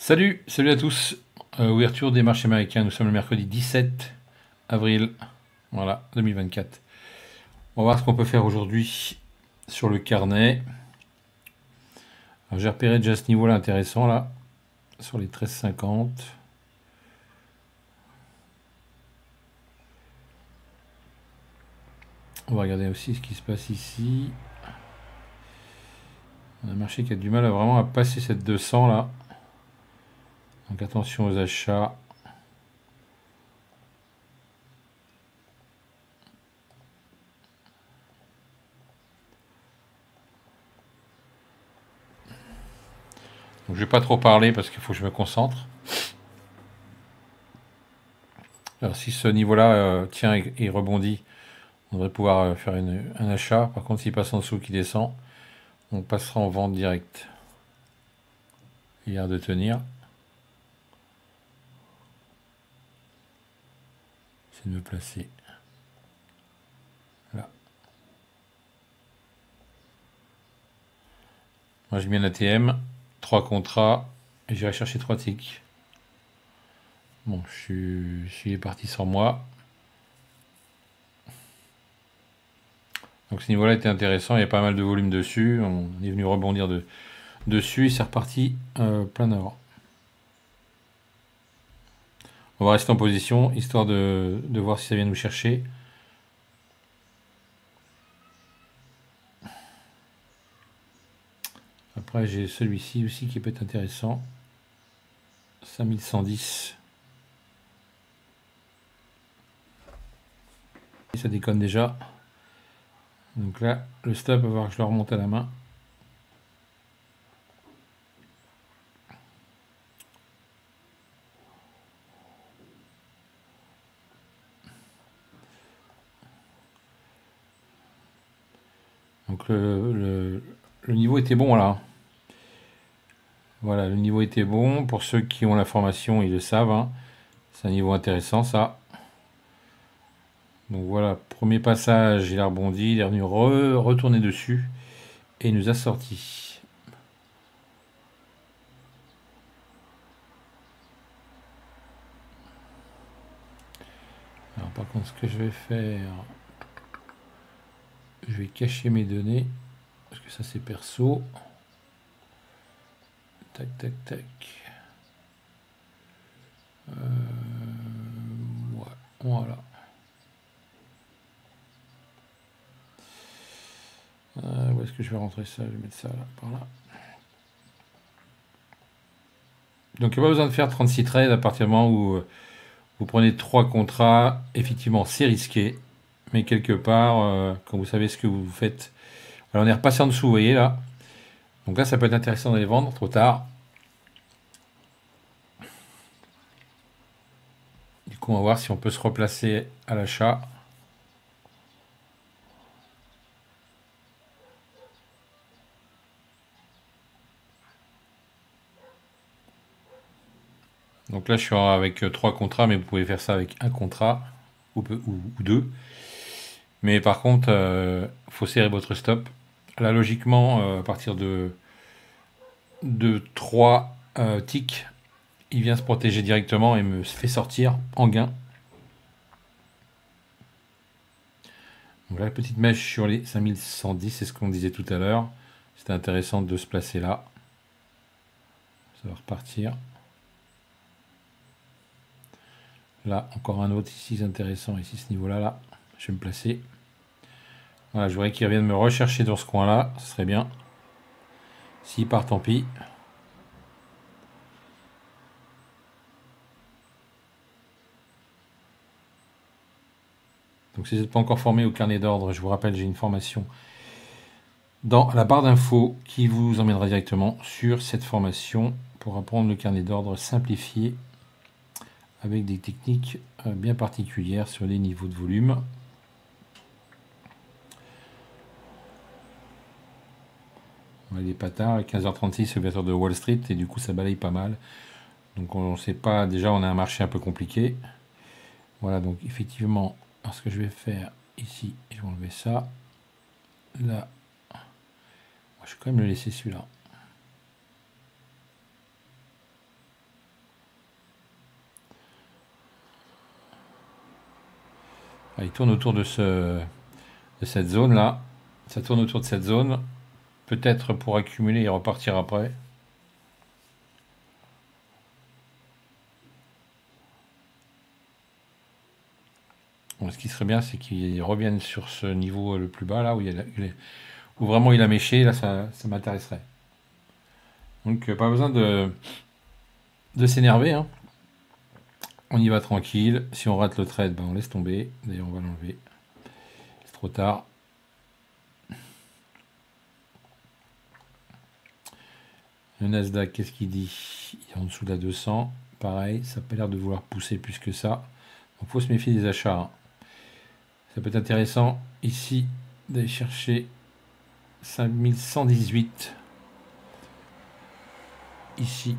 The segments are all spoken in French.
Salut à tous. Ouverture des marchés américains. Nous sommes le mercredi 17 avril, voilà, 2024. On va voir ce qu'on peut faire aujourd'hui sur le carnet. Alors, j'ai repéré déjà ce niveau-là intéressant là, sur les 13,50. On va regarder aussi ce qui se passe ici. On a un marché qui a du mal vraiment à passer cette 200 là. Donc attention aux achats. Donc je vais pas trop parler parce qu'il faut que je me concentre. Alors si ce niveau-là tient et rebondit, on devrait pouvoir faire un achat. Par contre, s'il passe en dessous, qui descend, on passera en vente directe. Il a l'air de tenir. C'est de me placer là. Moi, j'ai mis un ATM, 3 contrats, et j'irai chercher 3 ticks. Bon, je suis parti sans moi. Donc ce niveau-là était intéressant, il y a pas mal de volume dessus. On est venu rebondir dessus et c'est reparti plein nord. On va rester en position, histoire de voir si ça vient nous chercher. Après, j'ai celui-ci aussi qui peut être intéressant. 5110. Et ça déconne déjà. Donc là, le stop, va voir que je le remonte à la main. Donc le niveau était bon là. Voilà, le niveau était bon. Pour ceux qui ont l'information, ils le savent. Hein. C'est un niveau intéressant ça. Donc voilà, premier passage, il a rebondi, il est revenu retourner dessus et il nous a sorti. Alors par contre, ce que je vais faire, je vais cacher mes données parce que ça c'est perso. Tac, tac, tac. Ouais, voilà. Où est-ce que je vais rentrer ça? Je vais mettre ça là, par là. Donc il n'y a pas besoin de faire 36 trades à partir du moment où vous prenez 3 contrats. Effectivement, c'est risqué. Mais quelque part, quand vous savez ce que vous faites. Alors on est repassé en dessous, vous voyez là. Donc là, ça peut être intéressant d'aller vendre, trop tard. Du coup, on va voir si on peut se replacer à l'achat. Donc là, je suis avec 3 contrats, mais vous pouvez faire ça avec un contrat ou 2. Mais par contre, il faut serrer votre stop. Là, logiquement, à partir de 3 ticks, il vient se protéger directement et me fait sortir en gain. Donc là, la petite mèche sur les 5110, c'est ce qu'on disait tout à l'heure. C'était intéressant de se placer là. Ça va repartir. Là, encore un autre ici, intéressant, ici, ce niveau-là, là. Je vais me placer. Voilà, je voudrais qu'il revienne me rechercher dans ce coin-là, ce serait bien. S'il part, tant pis. Donc si vous n'êtes pas encore formé au carnet d'ordre, je vous rappelle, j'ai une formation dans la barre d'infos qui vous emmènera directement sur cette formation pour apprendre le carnet d'ordre simplifié avec des techniques bien particulières sur les niveaux de volume. Il est pas tard, 15h36, l'ouverture de Wall Street, et du coup ça balaye pas mal. Donc on ne sait pas, déjà on a un marché un peu compliqué. Voilà, donc effectivement, alors ce que je vais faire ici, je vais enlever ça. Là, je vais quand même le laisser celui-là. il tourne autour de cette zone là. Ça tourne autour de cette zone. Peut-être pour accumuler et repartir après. Bon, ce qui serait bien, c'est qu'il revienne sur ce niveau le plus bas là où vraiment il a méché. Là, ça m'intéresserait. Donc pas besoin de s'énerver, hein. On y va tranquille. Si on rate le trade, ben on laisse tomber. D'ailleurs, on va l'enlever. C'est trop tard. Le Nasdaq, qu'est-ce qu'il dit? Il est en dessous de la 200. Pareil, ça n'a pas l'air de vouloir pousser plus que ça. Donc, il faut se méfier des achats, hein. Ça peut être intéressant ici d'aller chercher 5118. Ici.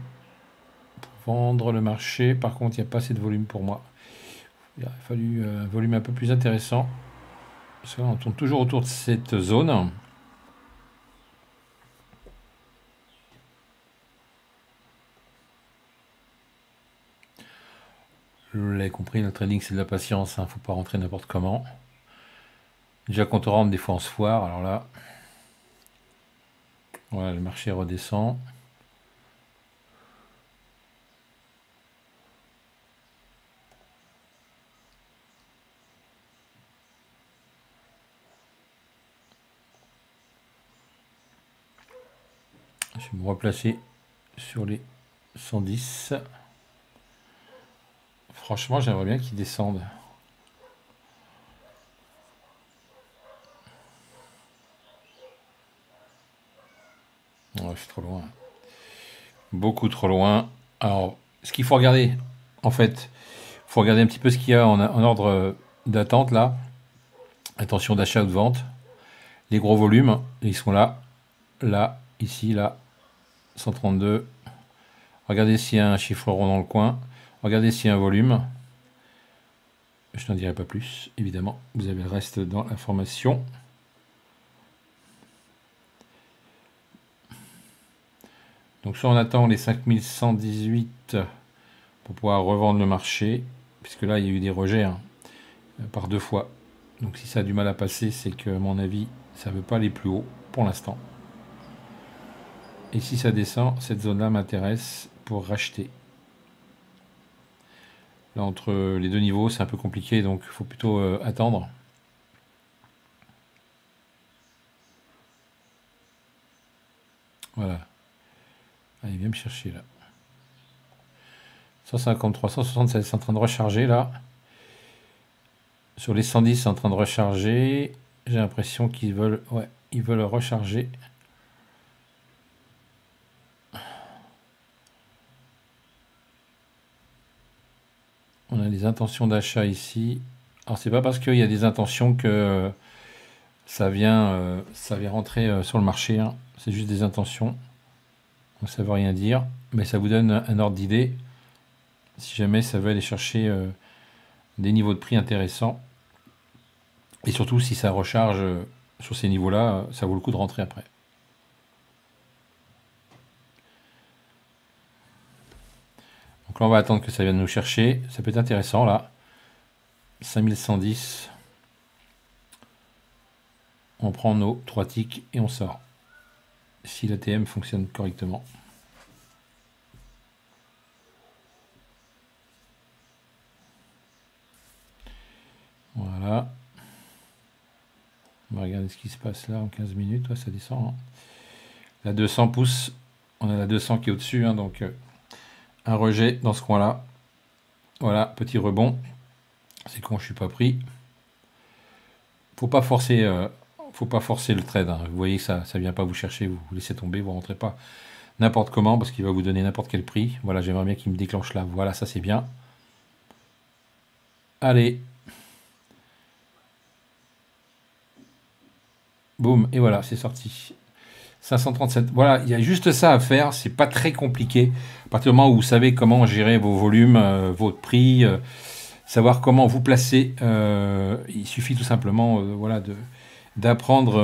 Pour vendre le marché. Par contre, il n'y a pas assez de volume pour moi. Il aurait fallu un volume un peu plus intéressant. Parce que là, on tourne toujours autour de cette zone. Vous l'avez compris, le trading c'est de la patience, hein, faut pas rentrer n'importe comment. Déjà quand on rentre, des fois on se foire, alors là, voilà, le marché redescend. Je vais me replacer sur les 110. Franchement, j'aimerais bien qu'ils descendent. Ouais, je suis trop loin. Beaucoup trop loin. Alors, ce qu'il faut regarder, en fait, il faut regarder un petit peu ce qu'il y a en ordre d'attente là. Attention d'achat ou de vente. Les gros volumes, ils sont là. Là, ici, là. 132. Regardez s'il y a un chiffre rond dans le coin. Regardez s'il y a un volume. Je n'en dirai pas plus, évidemment. Vous avez le reste dans l'information. Donc soit on attend les 5118 pour pouvoir revendre le marché, puisque là il y a eu des rejets, hein, par 2 fois. Donc si ça a du mal à passer, c'est que à mon avis, ça ne veut pas aller plus haut pour l'instant. Et si ça descend, cette zone-là m'intéresse pour racheter. Là, entre les deux niveaux, c'est un peu compliqué, donc il faut plutôt attendre. Voilà. Allez, viens me chercher là. 153, 167, c'est en train de recharger là. Sur les 110, c'est en train de recharger. J'ai l'impression qu'ils veulent, ouais, ils veulent recharger. On a des intentions d'achat ici. Alors c'est pas parce qu'il y a des intentions que ça vient rentrer sur le marché, hein. C'est juste des intentions. Donc ça veut rien dire, mais ça vous donne un ordre d'idée. Si jamais ça veut aller chercher des niveaux de prix intéressants. Et surtout si ça recharge sur ces niveaux-là, ça vaut le coup de rentrer après. Donc là on va attendre que ça vienne nous chercher. Ça peut être intéressant là. 5110. On prend nos 3 ticks et on sort. Si l'ATM fonctionne correctement. Voilà. On va regarder ce qui se passe là en 15 minutes. Ouais, ça descend, hein. La 200 pousse. On a la 200 qui est au-dessus, hein, donc un rejet dans ce coin-là. Voilà, petit rebond. C'est con, je suis pas pris. Faut pas forcer le trade, hein. Vous voyez que ça vient pas vous chercher, vous laissez tomber, vous rentrez pas n'importe comment parce qu'il va vous donner n'importe quel prix. Voilà, j'aimerais bien qu'il me déclenche là. Voilà, ça c'est bien. Allez. Boum, et voilà, c'est sorti. 537. Voilà, il y a juste ça à faire, c'est pas très compliqué. À partir du moment où vous savez comment gérer vos volumes, votre prix, savoir comment vous placer, il suffit tout simplement voilà, d'apprendre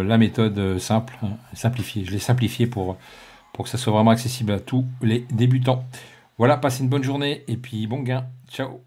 la méthode simple, hein, simplifiée. Je l'ai simplifié pour que ça soit vraiment accessible à tous les débutants. Voilà, passez une bonne journée et puis bon gain. Ciao.